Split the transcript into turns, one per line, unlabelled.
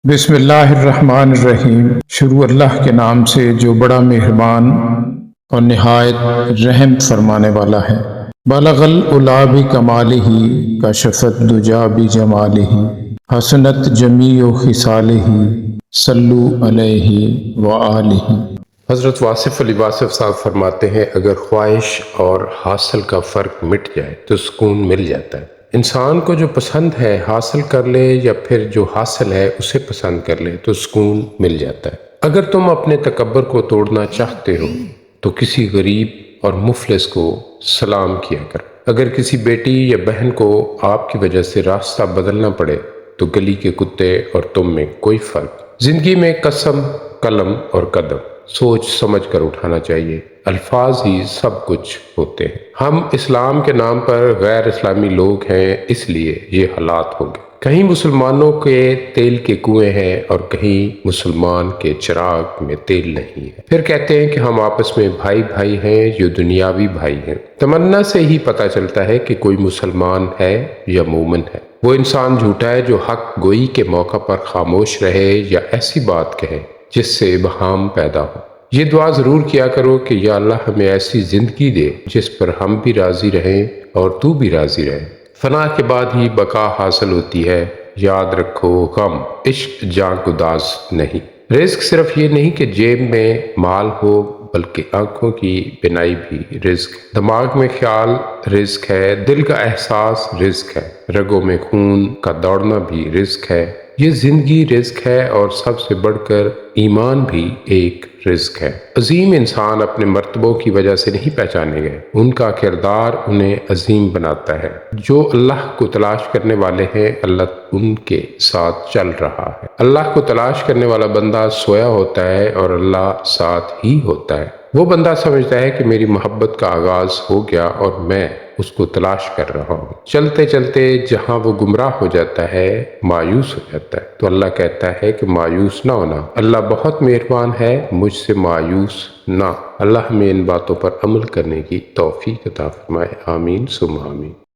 بسم اللہ الرحمن الرحیم۔ شروع اللہ کے نام سے جو بڑا مہربان اور نہایت رحم فرمانے والا ہے۔ بلغ العلا بکمالہ کشف الدجی بجمالہ حسنت جمیع خصالہ صلو علیہ وآلہ۔
حضرت واصف علی واصف صاحب فرماتے ہیں اگر خواہش اور حاصل کا فرق مٹ جائے تو سکون مل جاتا ہے۔ انسان کو جو پسند ہے حاصل کر لے یا پھر جو حاصل ہے اسے پسند کر لے تو سکون مل جاتا ہے۔ اگر تم اپنے تکبر کو توڑنا چاہتے ہو تو کسی غریب اور مفلس کو سلام کیا کر۔ اگر کسی بیٹی یا بہن کو آپ کی وجہ سے راستہ بدلنا پڑے تو گلی کے کتے اور تم میں کوئی فرق۔ زندگی میں قسم، قلم اور قدم سوچ سمجھ کر اٹھانا چاہیے۔ الفاظ ہی سب کچھ ہوتے ہیں۔ ہم اسلام کے نام پر غیر اسلامی لوگ ہیں، اس لیے یہ حالات ہوں گے۔ کہیں مسلمانوں کے تیل کے کنویں ہیں اور کہیں مسلمان کے چراغ میں تیل نہیں ہے۔ پھر کہتے ہیں کہ ہم آپس میں بھائی بھائی ہیں، یہ دنیاوی بھائی ہیں۔ تمنا سے ہی پتہ چلتا ہے کہ کوئی مسلمان ہے یا مومن ہے۔ وہ انسان جھوٹا ہے جو حق گوئی کے موقع پر خاموش رہے یا ایسی بات کہے جس سے ابہام پیدا ہو۔ یہ دعا ضرور کیا کرو کہ یا اللہ ہمیں ایسی زندگی دے جس پر ہم بھی راضی رہیں اور تو بھی راضی رہے۔ فنا کے بعد ہی بقا حاصل ہوتی ہے، یاد رکھو غم عشق جاں گداز نہیں۔ رزق صرف یہ نہیں کہ جیب میں مال ہو بلکہ آنکھوں کی بینائی بھی رزق ہے، دماغ میں خیال رزق ہے، دل کا احساس رزق ہے، رگوں میں خون کا دوڑنا بھی رزق ہے۔ یہ زندگی رزق ہے اور سب سے بڑھ کر ایمان بھی ایک رزق ہے۔ عظیم انسان اپنے مرتبوں کی وجہ سے نہیں پہچانے گئے، ان کا کردار انہیں عظیم بناتا ہے۔ جو اللہ کو تلاش کرنے والے ہیں اللہ ان کے ساتھ چل رہا ہے۔ اللہ کو تلاش کرنے والا بندہ سویا ہوتا ہے اور اللہ ساتھ ہی ہوتا ہے۔ وہ بندہ سمجھتا ہے کہ میری محبت کا آغاز ہو گیا اور میں اس کو تلاش کر رہا ہوں۔ چلتے چلتے جہاں وہ گمراہ ہو جاتا ہے، مایوس ہو جاتا ہے، تو اللہ کہتا ہے کہ مایوس نہ ہونا، اللہ بہت مہربان ہے، مجھ سے مایوس نہ۔ اللہ ہمیں ان باتوں پر عمل کرنے کی توفیق عطا فرمائے، آمین ثم آمین۔